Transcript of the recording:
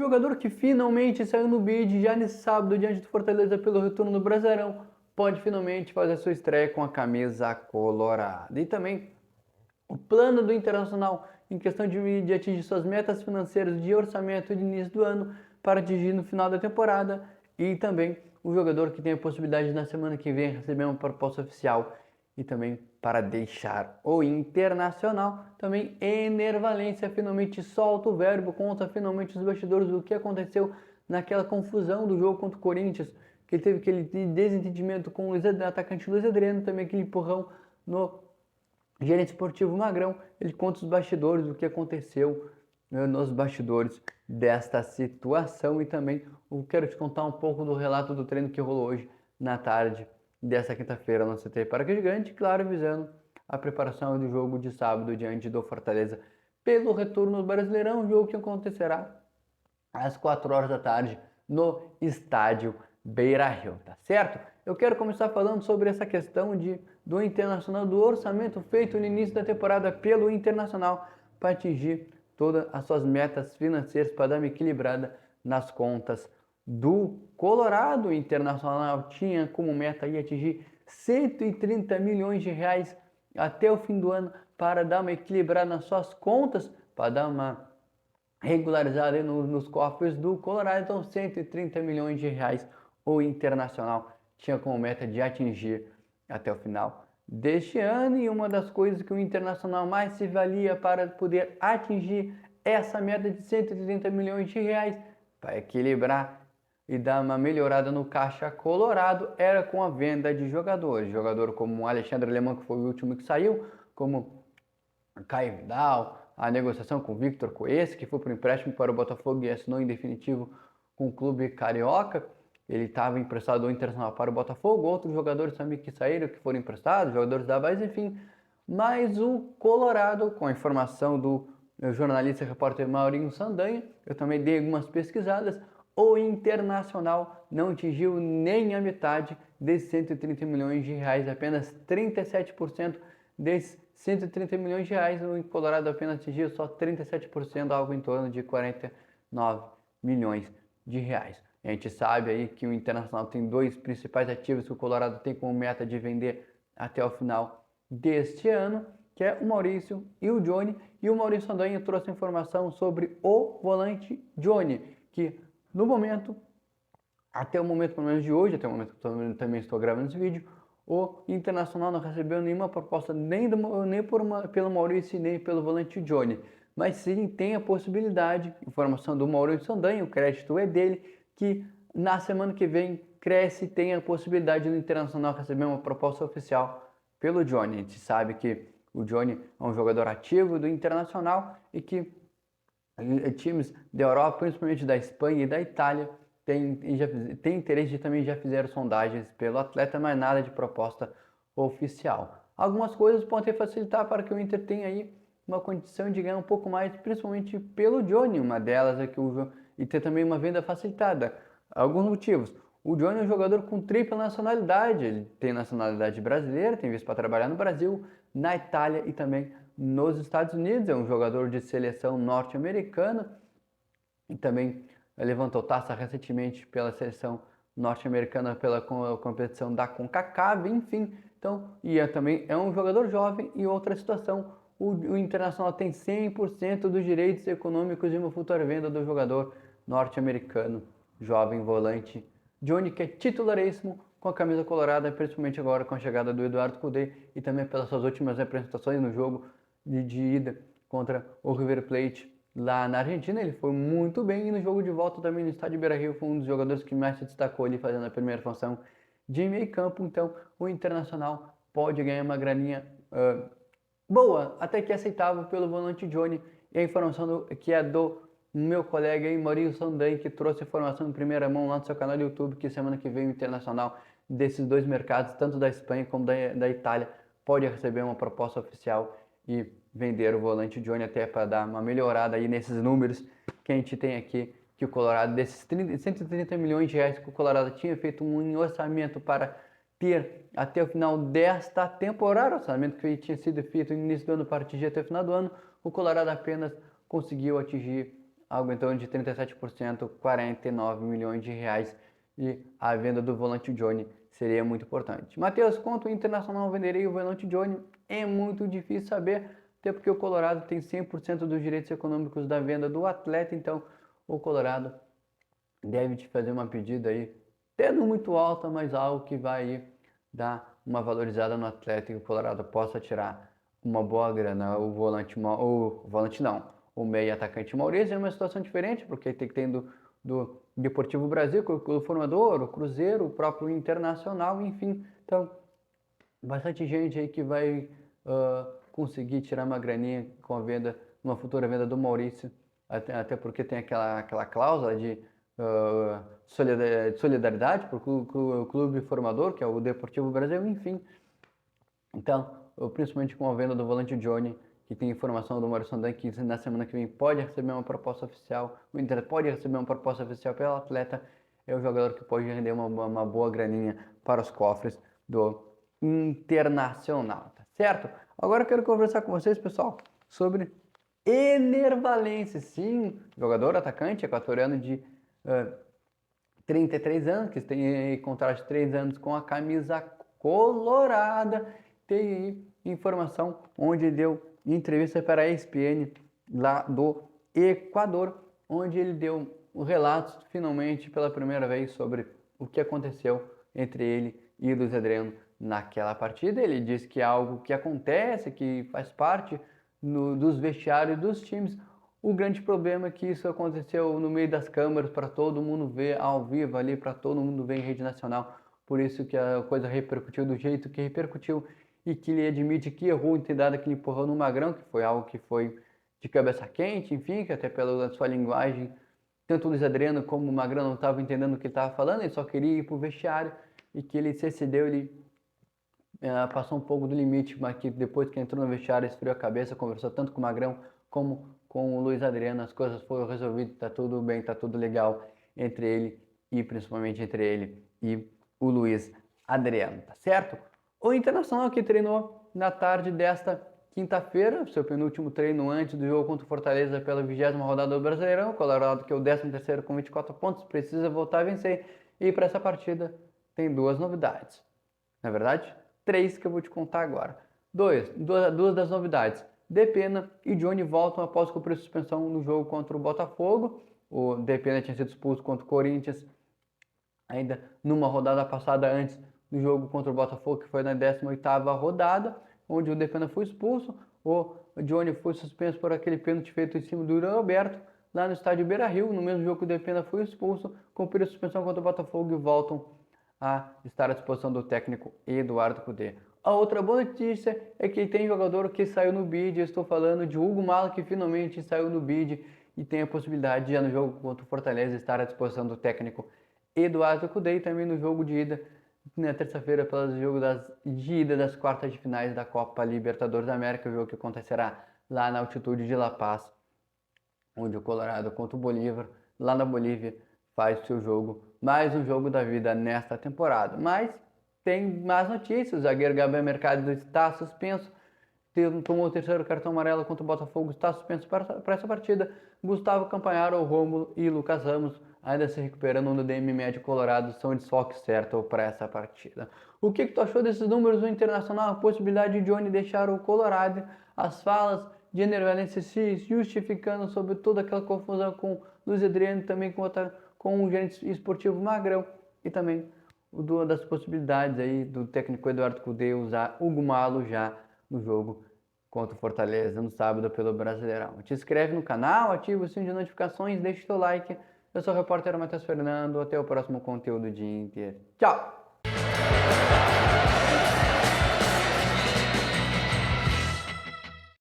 jogador que finalmente saiu no bid já nesse sábado diante do Fortaleza pelo retorno do Brasileirão pode finalmente fazer sua estreia com a camisa colorada. E também o plano do Internacional em questão de atingir suas metas financeiras de orçamento de início do ano para atingir no final da temporada. E também o jogador que tem a possibilidade na semana que vem receber uma proposta oficial e também para deixar o Internacional. Também Ener Valencia finalmente solta o verbo, conta finalmente os bastidores do que aconteceu naquela confusão do jogo contra o Corinthians, que ele teve aquele desentendimento com o atacante Luiz Adriano, também aquele empurrão no gerente esportivo Magrão. Ele conta os bastidores do que aconteceu nos bastidores desta situação e também eu quero te contar um pouco do relato do treino que rolou hoje na tarde desta quinta-feira no CT Parque Gigante, claro, visando a preparação do jogo de sábado diante do Fortaleza pelo retorno do Brasileirão, jogo que acontecerá às 4 horas da tarde no estádio Beira-Rio, tá certo? Eu quero começar falando sobre essa questão do Internacional, do orçamento feito no início da temporada pelo Internacional para atingir todas as suas metas financeiras, para dar uma equilibrada nas contas do Colorado. O Internacional tinha como meta aí atingir 130 milhões de reais até o fim do ano para dar uma equilibrada nas suas contas, para dar uma regularizada nos cofres do Colorado. Então 130 milhões de reais o Internacional tinha como meta de atingir até o final deste ano, e uma das coisas que o Internacional mais se valia para poder atingir essa meta de 130 milhões de reais para equilibrar e dar uma melhorada no caixa colorado era com a venda de jogadores. Jogador como o Alexandre Alemão, que foi o último que saiu, como Caio Vidal, a negociação com o Victor Coesse, que foi por empréstimo para o Botafogo e assinou em definitivo com o clube carioca. Ele estava emprestado ao Internacional para o Botafogo, outros jogadores também que saíram, que foram emprestados, jogadores da base, enfim. Mas o Colorado, com a informação do jornalista e repórter Maurinho Saldanha, eu também dei algumas pesquisadas, o Internacional não atingiu nem a metade desses 130 milhões de reais, apenas 37% desses 130 milhões de reais, o Colorado apenas atingiu só 37%, algo em torno de 49 milhões de reais. A gente sabe aí que o Internacional tem dois principais ativos que o Colorado tem como meta de vender até o final deste ano, que é o Maurício e o Johnny. E o Maurício Saldanha trouxe informação sobre o volante Johnny, que no momento, até o momento pelo menos de hoje, até o momento que eu também estou gravando esse vídeo, o Internacional não recebeu nenhuma proposta nem pelo Maurício nem pelo volante Johnny. Mas sim tem a possibilidade, informação do Maurício Saldanha, o crédito é dele, que na semana que vem cresce e tem a possibilidade do Internacional receber uma proposta oficial pelo Johnny. A gente sabe que o Johnny é um jogador ativo do Internacional e que times da Europa, principalmente da Espanha e da Itália, tem interesse, também já fizeram sondagens pelo atleta, mas nada de proposta oficial. Algumas coisas podem facilitar para que o Inter tenha aí uma condição de ganhar um pouco mais, principalmente pelo Johnny. Uma delas é que e ter também uma venda facilitada. Alguns motivos. O Johnny é um jogador com tripla nacionalidade. Ele tem nacionalidade brasileira, tem visto para trabalhar no Brasil, na Itália e também nos Estados Unidos. É um jogador de seleção norte-americana e também levantou taça recentemente pela seleção norte-americana pela competição da CONCACAF, enfim. Então, também é um jogador jovem. E outra situação, o Internacional tem 100% dos direitos econômicos de uma futura venda do jogador norte-americano, jovem volante Johnny, que é titularíssimo com a camisa colorada, principalmente agora com a chegada do Eduardo Cudê e também pelas suas últimas apresentações no jogo de ida contra o River Plate lá na Argentina. Ele foi muito bem, e no jogo de volta também no estádio Beira-Rio foi um dos jogadores que mais se destacou ali, fazendo a primeira função de meio campo. Então o Internacional pode ganhar uma graninha boa, até que aceitável, pelo volante Johnny. E a informação que é do meu colega aí, Maurício Saldanha, que trouxe informação em primeira mão lá no seu canal do YouTube, que semana que vem o Internacional desses dois mercados, tanto da Espanha como da Itália, pode receber uma proposta oficial e vender o volante Johnny, até para dar uma melhorada aí nesses números que a gente tem aqui, que o Colorado, desses 130 milhões de reais que o Colorado tinha feito um orçamento para ter até o final desta temporada, orçamento que tinha sido feito no início do ano para atingir até o final do ano, o Colorado apenas conseguiu atingir algo em torno de 37%, 49 milhões de reais, e a venda do volante Johnny seria muito importante. Matheus, quanto o Internacional venderia o volante Johnny? É muito difícil saber, até porque o Colorado tem 100% dos direitos econômicos da venda do atleta, então o Colorado deve te fazer uma pedida aí, até não muito alta, mas algo que vai aí dar uma valorizada no atleta e o Colorado possa tirar uma boa grana. O volante não, o meio atacante Maurício é uma situação diferente, porque tem que ter do Deportivo Brasil, o Formador, o Cruzeiro, o próprio Internacional, enfim. Então, bastante gente aí que vai conseguir tirar uma graninha com a venda, uma futura venda do Maurício, até porque tem aquela cláusula de solidariedade para o clube formador, que é o Deportivo Brasil, enfim. Então, principalmente com a venda do volante Johnny, que tem informação do Maurício Saldanha, que na semana que vem pode receber uma proposta oficial, o Inter pode receber uma proposta oficial pelo atleta, é o jogador que pode render uma boa graninha para os cofres do Internacional, tá certo? Agora eu quero conversar com vocês, pessoal, sobre Ener Valencia, sim, jogador atacante equatoriano de 33 anos, que tem contrato de 3 anos com a camisa colorada. Tem aí informação onde ele deu entrevista para a ESPN lá do Equador, onde ele deu relatos finalmente pela primeira vez sobre o que aconteceu entre ele e o Luiz Adriano naquela partida. Ele disse que é algo que acontece, que faz parte dos vestiários dos times. O grande problema é que isso aconteceu no meio das câmeras para todo mundo ver ao vivo ali, para todo mundo ver em rede nacional. Por isso que a coisa repercutiu do jeito que repercutiu e que ele admite que errou em ter dado aquele empurrão no Magrão, que foi algo que foi de cabeça quente, enfim, que até pela sua linguagem, tanto o Luiz Adriano como o Magrão não estavam entendendo o que ele estava falando, ele só queria ir para o vestiário e que ele se excedeu, ele passou um pouco do limite, mas que depois que entrou no vestiário esfriou a cabeça, conversou tanto com o Magrão como com o Luiz Adriano, as coisas foram resolvidas, tá tudo bem, tá tudo legal entre ele e principalmente entre ele e o Luiz Adriano, tá certo? O Internacional que treinou na tarde desta quinta-feira, seu penúltimo treino antes do jogo contra o Fortaleza pela 20ª rodada do Brasileirão, o Colorado que é o 13º com 24 pontos, precisa voltar a vencer e para essa partida tem duas novidades, na verdade 3 que eu vou te contar agora. Duas das novidades. Depena e Johnny voltam após cumprir suspensão no jogo contra o Botafogo. O Depena tinha sido expulso contra o Corinthians ainda numa rodada passada antes do jogo contra o Botafogo, que foi na 18ª rodada, onde o Depena foi expulso. O Johnny foi suspenso por aquele pênalti feito em cima do Yuri Alberto, lá no estádio Beira-Rio. No mesmo jogo que o Depena foi expulso, cumpriu a suspensão contra o Botafogo e voltam a estar à disposição do técnico Eduardo Cudê. A outra boa notícia é que tem jogador que saiu no bid. Eu estou falando de Hugo Malo, que finalmente saiu no bid e tem a possibilidade de, já no jogo contra o Fortaleza, estar à disposição do técnico Eduardo Cudê, e também no jogo de ida na terça-feira, pelo jogo de ida das quartas de finais da Copa Libertadores da América, o jogo que acontecerá lá na altitude de La Paz, onde o Colorado contra o Bolívar, lá na Bolívia, faz o seu jogo, mais um jogo da vida nesta temporada. Mas tem más notícias, o zagueiro Gabriel Mercado está suspenso, tomou o terceiro cartão amarelo contra o Botafogo, está suspenso para essa partida. Gustavo Campanharo, Rômulo e Lucas Ramos, ainda se recuperando no DM médio colorado, são desfalque certo para essa partida. O que tu achou desses números do Internacional? A possibilidade de Johnny deixar o Colorado, as falas de Ener Valencia se justificando sobre toda aquela confusão com Luiz Adriano, também com o gerente esportivo Magrão, e também das possibilidades aí do técnico Eduardo Cudê usar Hugo Malo já no jogo contra o Fortaleza no sábado pelo Brasileirão. Te inscreve no canal, ativa o sininho de notificações, deixa o teu like. Eu sou o repórter Matheus Fernando, até o próximo conteúdo de Inter. Tchau!